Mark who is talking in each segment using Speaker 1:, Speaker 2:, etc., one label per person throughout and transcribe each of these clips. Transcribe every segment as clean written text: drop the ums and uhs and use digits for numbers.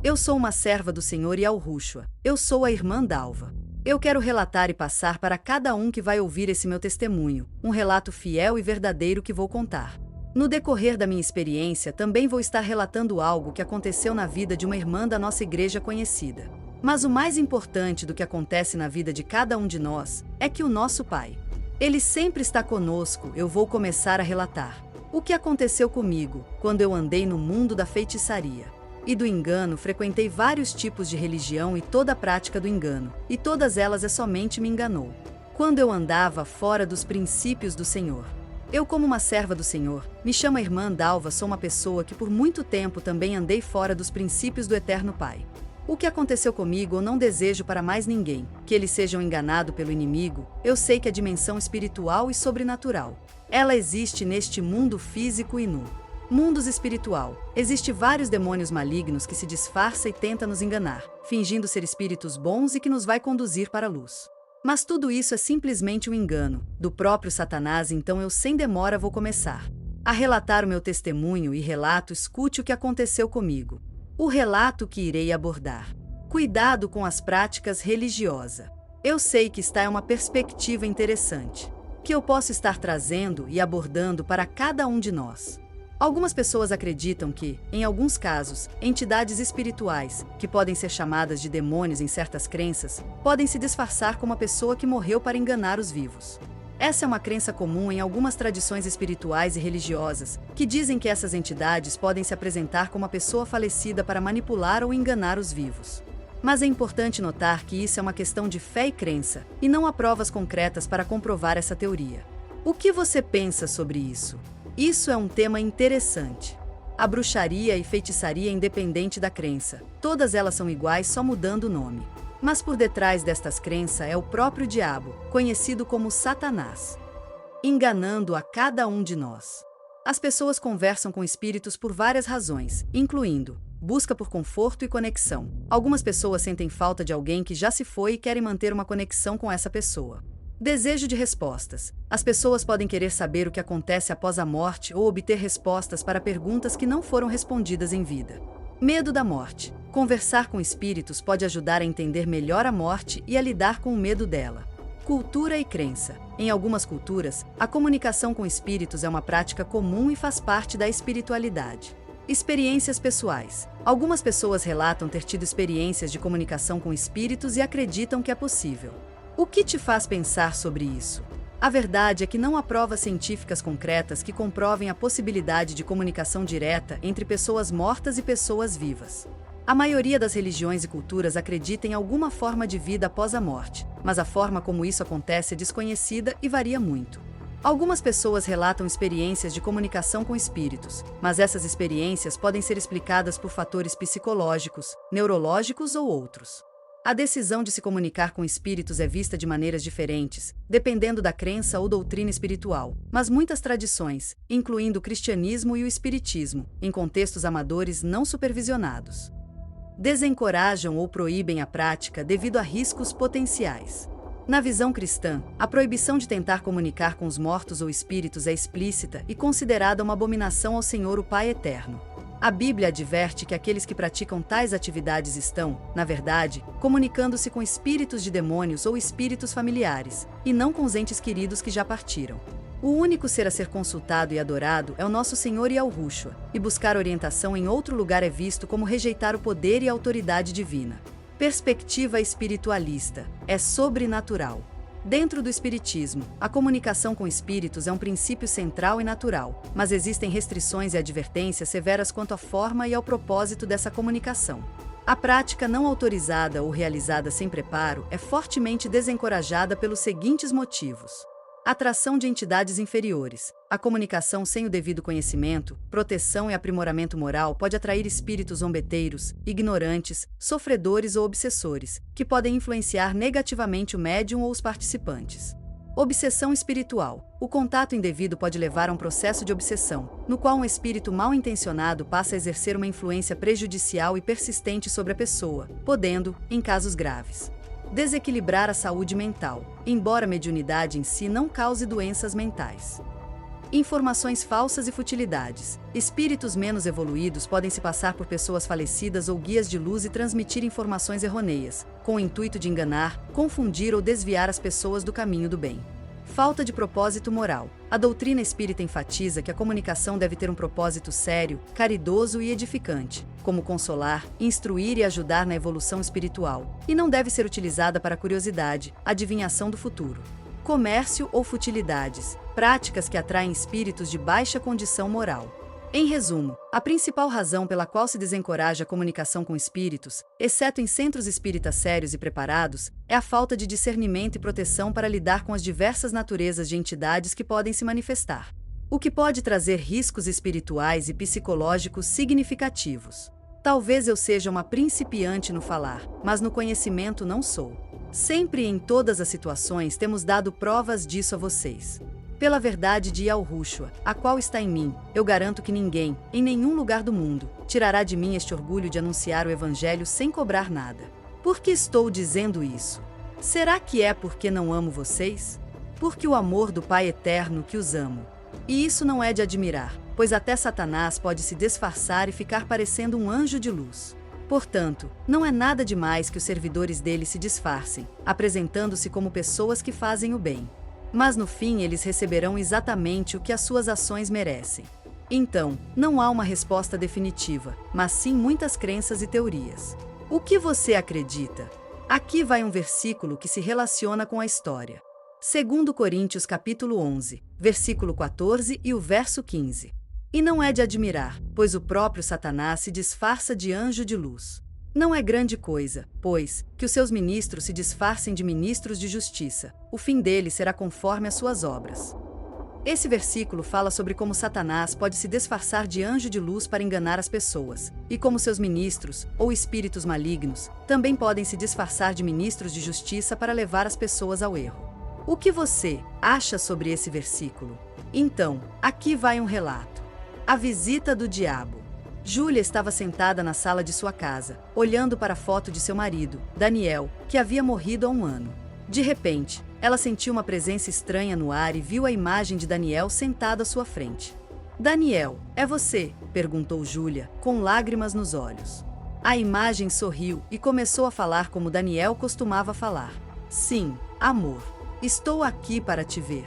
Speaker 1: Eu sou uma serva do Senhor Yahushua. Eu sou a irmã Dalva. Eu quero relatar e passar para cada um que vai ouvir esse meu testemunho, um relato fiel e verdadeiro que vou contar. No decorrer da minha experiência, também vou estar relatando algo que aconteceu na vida de uma irmã da nossa igreja conhecida. Mas o mais importante do que acontece na vida de cada um de nós é que o nosso Pai, Ele sempre está conosco. Eu vou começar a relatar o que aconteceu comigo quando eu andei no mundo da feitiçaria e do engano. Frequentei vários tipos de religião e toda a prática do engano, e todas elas somente me enganou. Quando eu andava fora dos princípios do Senhor. Eu, como uma serva do Senhor, me chamo irmã Dalva, sou uma pessoa que por muito tempo também andei fora dos princípios do Eterno Pai. O que aconteceu comigo eu não desejo para mais ninguém, que eles sejam enganados pelo inimigo. Eu sei que a dimensão espiritual e sobrenatural, ela existe neste mundo físico e no mundos espiritual. Existem vários demônios malignos que se disfarçam e tentam nos enganar, fingindo ser espíritos bons e que nos vai conduzir para a luz. Mas tudo isso é simplesmente um engano do próprio Satanás. Então eu sem demora vou começar a relatar o meu testemunho e relato. Escute o que aconteceu comigo. O relato que irei abordar. Cuidado com as práticas religiosas. Eu sei que esta é uma perspectiva interessante, que eu posso estar trazendo e abordando para cada um de nós. Algumas pessoas acreditam que, em alguns casos, entidades espirituais, que podem ser chamadas de demônios em certas crenças, podem se disfarçar como a pessoa que morreu para enganar os vivos. Essa é uma crença comum em algumas tradições espirituais e religiosas, que dizem que essas entidades podem se apresentar como a pessoa falecida para manipular ou enganar os vivos. Mas é importante notar que isso é uma questão de fé e crença, e não há provas concretas para comprovar essa teoria. O que você pensa sobre isso? Isso é um tema interessante. A bruxaria e feitiçaria, independente da crença, todas elas são iguais, só mudando o nome. Mas por detrás destas crenças é o próprio diabo, conhecido como Satanás, enganando a cada um de nós. As pessoas conversam com espíritos por várias razões, incluindo busca por conforto e conexão. Algumas pessoas sentem falta de alguém que já se foi e querem manter uma conexão com essa pessoa. Desejo de respostas. As pessoas podem querer saber o que acontece após a morte ou obter respostas para perguntas que não foram respondidas em vida. Medo da morte. Conversar com espíritos pode ajudar a entender melhor a morte e a lidar com o medo dela. Cultura e crença. Em algumas culturas, a comunicação com espíritos é uma prática comum e faz parte da espiritualidade. Experiências pessoais. Algumas pessoas relatam ter tido experiências de comunicação com espíritos e acreditam que é possível. O que te faz pensar sobre isso? A verdade é que não há provas científicas concretas que comprovem a possibilidade de comunicação direta entre pessoas mortas e pessoas vivas. A maioria das religiões e culturas acredita em alguma forma de vida após a morte, mas a forma como isso acontece é desconhecida e varia muito. Algumas pessoas relatam experiências de comunicação com espíritos, mas essas experiências podem ser explicadas por fatores psicológicos, neurológicos ou outros. A decisão de se comunicar com espíritos é vista de maneiras diferentes, dependendo da crença ou doutrina espiritual, mas muitas tradições, incluindo o cristianismo e o espiritismo, em contextos amadores não supervisionados, desencorajam ou proíbem a prática devido a riscos potenciais. Na visão cristã, a proibição de tentar comunicar com os mortos ou espíritos é explícita e considerada uma abominação ao Senhor, o Pai Eterno. A Bíblia adverte que aqueles que praticam tais atividades estão, na verdade, comunicando-se com espíritos de demônios ou espíritos familiares, e não com os entes queridos que já partiram. O único ser a ser consultado e adorado é o nosso Senhor Yahushua, e buscar orientação em outro lugar é visto como rejeitar o poder e a autoridade divina. Perspectiva espiritualista. É sobrenatural. Dentro do espiritismo, a comunicação com espíritos é um princípio central e natural, mas existem restrições e advertências severas quanto à forma e ao propósito dessa comunicação. A prática não autorizada ou realizada sem preparo é fortemente desencorajada pelos seguintes motivos: atração de entidades inferiores. A comunicação sem o devido conhecimento, proteção e aprimoramento moral pode atrair espíritos zombeteiros, ignorantes, sofredores ou obsessores, que podem influenciar negativamente o médium ou os participantes. Obsessão espiritual. O contato indevido pode levar a um processo de obsessão, no qual um espírito mal intencionado passa a exercer uma influência prejudicial e persistente sobre a pessoa, podendo, em casos graves, desequilibrar a saúde mental, embora a mediunidade em si não cause doenças mentais. Informações falsas e futilidades. Espíritos menos evoluídos podem se passar por pessoas falecidas ou guias de luz e transmitir informações errôneas, com o intuito de enganar, confundir ou desviar as pessoas do caminho do bem. Falta de propósito moral. A doutrina espírita enfatiza que a comunicação deve ter um propósito sério, caridoso e edificante, como consolar, instruir e ajudar na evolução espiritual, e não deve ser utilizada para curiosidade, adivinhação do futuro. Comércio ou futilidades, práticas que atraem espíritos de baixa condição moral. Em resumo, a principal razão pela qual se desencoraja a comunicação com espíritos, exceto em centros espíritas sérios e preparados, é a falta de discernimento e proteção para lidar com as diversas naturezas de entidades que podem se manifestar, o que pode trazer riscos espirituais e psicológicos significativos. Talvez eu seja uma principiante no falar, mas no conhecimento não sou. Sempre e em todas as situações temos dado provas disso a vocês. Pela verdade de Yahushua, a qual está em mim, eu garanto que ninguém, em nenhum lugar do mundo, tirará de mim este orgulho de anunciar o Evangelho sem cobrar nada. Por que estou dizendo isso? Será que é porque não amo vocês? Porque o amor do Pai Eterno que os amo. E isso não é de admirar, pois até Satanás pode se disfarçar e ficar parecendo um anjo de luz. Portanto, não é nada demais que os servidores dele se disfarcem, apresentando-se como pessoas que fazem o bem. Mas no fim eles receberão exatamente o que as suas ações merecem. Então, não há uma resposta definitiva, mas sim muitas crenças e teorias. O que você acredita? Aqui vai um versículo que se relaciona com a história. 2 Coríntios capítulo 11, versículo 14 e o verso 15. E não é de admirar, pois o próprio Satanás se disfarça de anjo de luz. Não é grande coisa, pois, que os seus ministros se disfarcem de ministros de justiça. O fim deles será conforme as suas obras. Esse versículo fala sobre como Satanás pode se disfarçar de anjo de luz para enganar as pessoas, e como seus ministros, ou espíritos malignos, também podem se disfarçar de ministros de justiça para levar as pessoas ao erro. O que você acha sobre esse versículo? Então, aqui vai um relato. A visita do diabo. Júlia estava sentada na sala de sua casa, olhando para a foto de seu marido, Daniel, que havia morrido há um ano. De repente, ela sentiu uma presença estranha no ar e viu a imagem de Daniel sentado à sua frente. Daniel, é você? Perguntou Júlia, com lágrimas nos olhos. A imagem sorriu e começou a falar como Daniel costumava falar. Sim, amor. Estou aqui para te ver.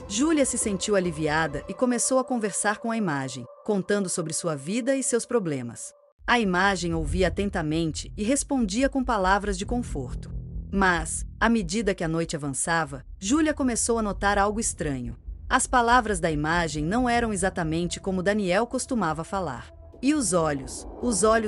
Speaker 1: Júlia se sentiu aliviada e começou a conversar com a imagem, contando sobre sua vida e seus problemas. A imagem ouvia atentamente e respondia com palavras de conforto. Mas, à medida que a noite avançava, Júlia começou a notar algo estranho. As palavras da imagem não eram exatamente como Daniel costumava falar. E os olhos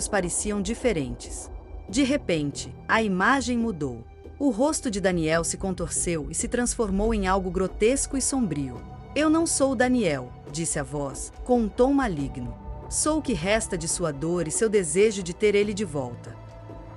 Speaker 1: pareciam diferentes. De repente, a imagem mudou. O rosto de Daniel se contorceu e se transformou em algo grotesco e sombrio. Eu não sou Daniel, disse a voz, com um tom maligno. Sou o que resta de sua dor e seu desejo de ter ele de volta.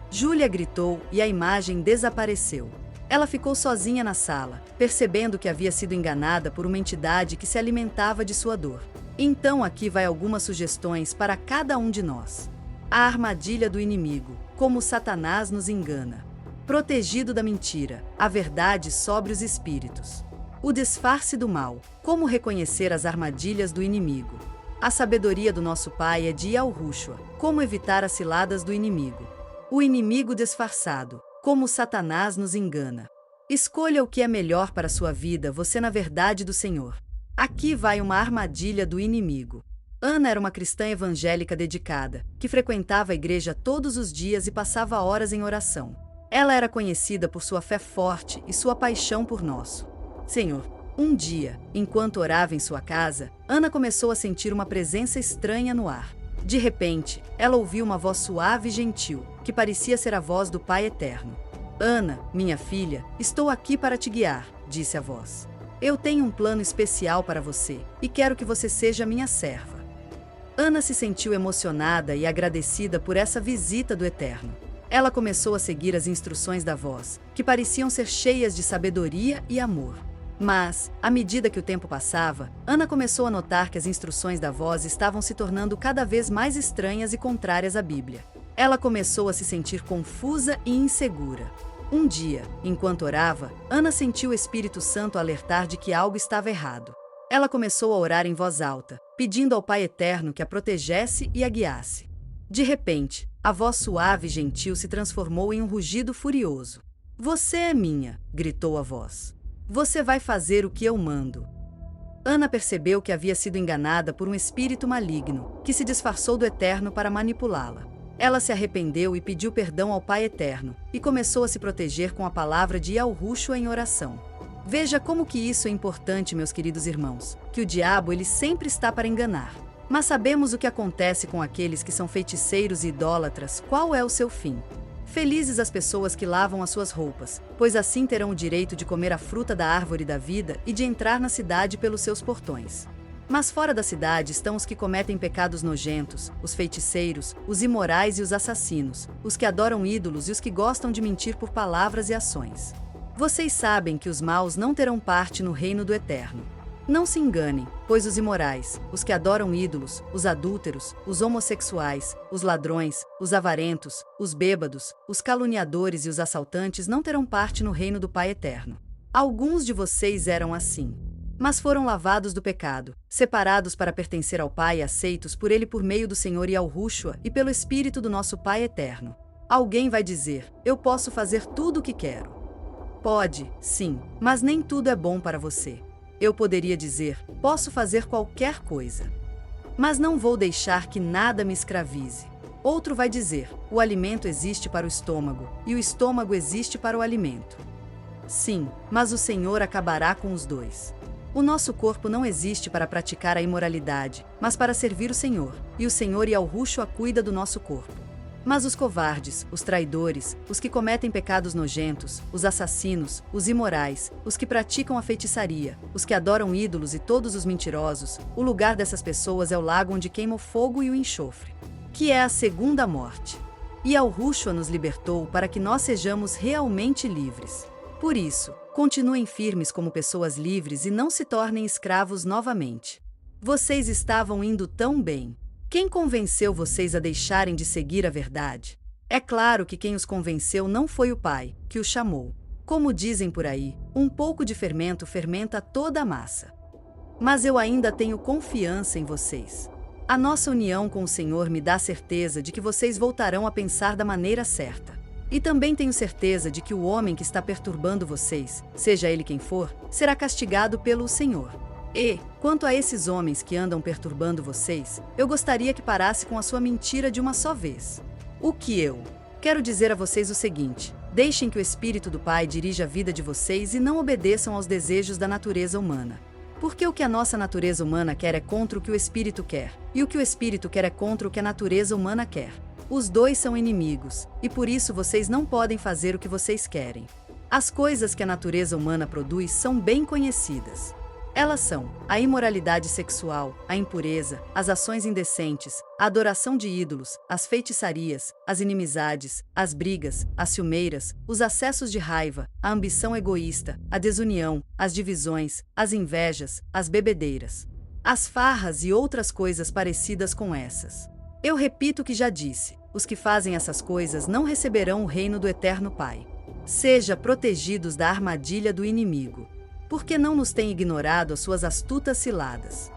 Speaker 1: Júlia gritou e a imagem desapareceu. Ela ficou sozinha na sala, percebendo que havia sido enganada por uma entidade que se alimentava de sua dor. Então aqui vai algumas sugestões para cada um de nós. A armadilha do inimigo, como Satanás nos engana. Protegido da mentira, a verdade sobre os espíritos. O disfarce do mal, como reconhecer as armadilhas do inimigo. A sabedoria do nosso Pai é de Yahushua, como evitar as ciladas do inimigo. O inimigo disfarçado, como Satanás nos engana. Escolha o que é melhor para a sua vida, você na verdade do Senhor. Aqui vai uma armadilha do inimigo. Ana era uma cristã evangélica dedicada, que frequentava a igreja todos os dias e passava horas em oração. Ela era conhecida por sua fé forte e sua paixão por nosso Senhor. Um dia, enquanto orava em sua casa, Ana começou a sentir uma presença estranha no ar. De repente, ela ouviu uma voz suave e gentil, que parecia ser a voz do Pai Eterno. Ana, minha filha, estou aqui para te guiar, disse a voz. Eu tenho um plano especial para você, e quero que você seja minha serva. Ana se sentiu emocionada e agradecida por essa visita do Eterno. Ela começou a seguir as instruções da voz, que pareciam ser cheias de sabedoria e amor. Mas, à medida que o tempo passava, Ana começou a notar que as instruções da voz estavam se tornando cada vez mais estranhas e contrárias à Bíblia. Ela começou a se sentir confusa e insegura. Um dia, enquanto orava, Ana sentiu o Espírito Santo alertar de que algo estava errado. Ela começou a orar em voz alta, pedindo ao Pai Eterno que a protegesse e a guiasse. De repente, a voz suave e gentil se transformou em um rugido furioso. Você é minha, gritou a voz. Você vai fazer o que eu mando. Ana percebeu que havia sido enganada por um espírito maligno, que se disfarçou do Eterno para manipulá-la. Ela se arrependeu e pediu perdão ao Pai Eterno, e começou a se proteger com a palavra de Yahushua em oração. Veja como que isso é importante, meus queridos irmãos, que o diabo ele sempre está para enganar. Mas sabemos o que acontece com aqueles que são feiticeiros e idólatras, qual é o seu fim. Felizes as pessoas que lavam as suas roupas, pois assim terão o direito de comer a fruta da árvore da vida e de entrar na cidade pelos seus portões. Mas fora da cidade estão os que cometem pecados nojentos, os feiticeiros, os imorais e os assassinos, os que adoram ídolos e os que gostam de mentir por palavras e ações. Vocês sabem que os maus não terão parte no reino do Eterno. Não se enganem, pois os imorais, os que adoram ídolos, os adúlteros, os homossexuais, os ladrões, os avarentos, os bêbados, os caluniadores e os assaltantes não terão parte no reino do Pai Eterno. Alguns de vocês eram assim. Mas foram lavados do pecado, separados para pertencer ao Pai e aceitos por Ele por meio do Senhor Yahushua e pelo Espírito do nosso Pai Eterno. Alguém vai dizer, eu posso fazer tudo o que quero. Pode, sim, mas nem tudo é bom para você. Eu poderia dizer, posso fazer qualquer coisa. Mas não vou deixar que nada me escravize. Outro vai dizer, o alimento existe para o estômago, e o estômago existe para o alimento. Sim, mas o Senhor acabará com os dois. O nosso corpo não existe para praticar a imoralidade, mas para servir o Senhor, e o Senhor Yahushua cuida do nosso corpo. Mas os covardes, os traidores, os que cometem pecados nojentos, os assassinos, os imorais, os que praticam a feitiçaria, os que adoram ídolos e todos os mentirosos, o lugar dessas pessoas é o lago onde queima o fogo e o enxofre, que é a segunda morte. E Yahushua nos libertou para que nós sejamos realmente livres. Por isso, continuem firmes como pessoas livres e não se tornem escravos novamente. Vocês estavam indo tão bem. Quem convenceu vocês a deixarem de seguir a verdade? É claro que quem os convenceu não foi o Pai, que os chamou. Como dizem por aí, um pouco de fermento fermenta toda a massa. Mas eu ainda tenho confiança em vocês. A nossa união com o Senhor me dá certeza de que vocês voltarão a pensar da maneira certa. E também tenho certeza de que o homem que está perturbando vocês, seja ele quem for, será castigado pelo Senhor. E, quanto a esses homens que andam perturbando vocês, eu gostaria que parasse com a sua mentira de uma só vez. O que eu quero dizer a vocês o seguinte: deixem que o Espírito do Pai dirija a vida de vocês e não obedeçam aos desejos da natureza humana. Porque o que a nossa natureza humana quer é contra o que o Espírito quer, e o que o Espírito quer é contra o que a natureza humana quer. Os dois são inimigos, e por isso vocês não podem fazer o que vocês querem. As coisas que a natureza humana produz são bem conhecidas. Elas são a imoralidade sexual, a impureza, as ações indecentes, a adoração de ídolos, as feitiçarias, as inimizades, as brigas, as ciumeiras, os acessos de raiva, a ambição egoísta, a desunião, as divisões, as invejas, as bebedeiras, as farras e outras coisas parecidas com essas. Eu repito o que já disse, os que fazem essas coisas não receberão o reino do Eterno Pai. Seja protegidos da armadilha do inimigo. Porque não nos tem ignorado as suas astutas ciladas.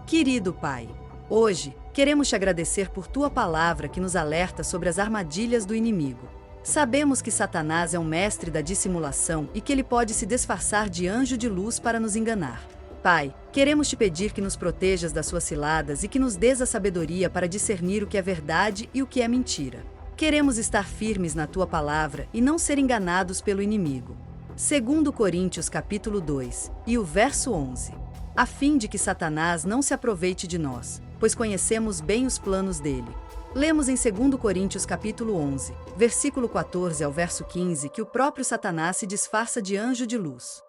Speaker 1: Querido Pai, hoje, queremos te agradecer por tua palavra que nos alerta sobre as armadilhas do inimigo. Sabemos que Satanás é um mestre da dissimulação e que ele pode se disfarçar de anjo de luz para nos enganar. Pai, queremos te pedir que nos protejas das suas ciladas e que nos dês a sabedoria para discernir o que é verdade e o que é mentira. Queremos estar firmes na tua palavra e não ser enganados pelo inimigo. 2 Coríntios capítulo 2, e o verso 11. A fim de que Satanás não se aproveite de nós, pois conhecemos bem os planos dele. Lemos em 2 Coríntios capítulo 11, versículo 14 ao verso 15, que o próprio Satanás se disfarça de anjo de luz.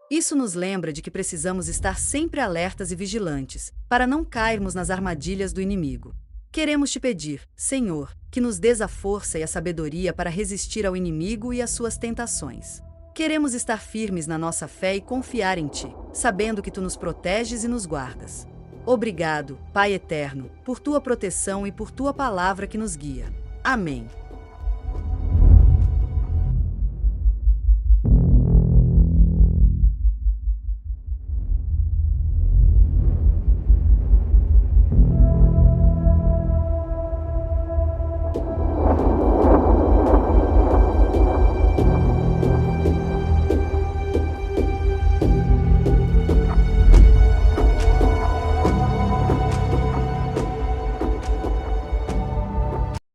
Speaker 1: Isso nos lembra de que precisamos estar sempre alertas e vigilantes, para não cairmos nas armadilhas do inimigo. Queremos te pedir, Senhor, que nos dês a força e a sabedoria para resistir ao inimigo e às suas tentações. Queremos estar firmes na nossa fé e confiar em Ti, sabendo que Tu nos proteges e nos guardas. Obrigado, Pai Eterno, por Tua proteção e por Tua palavra que nos guia. Amém.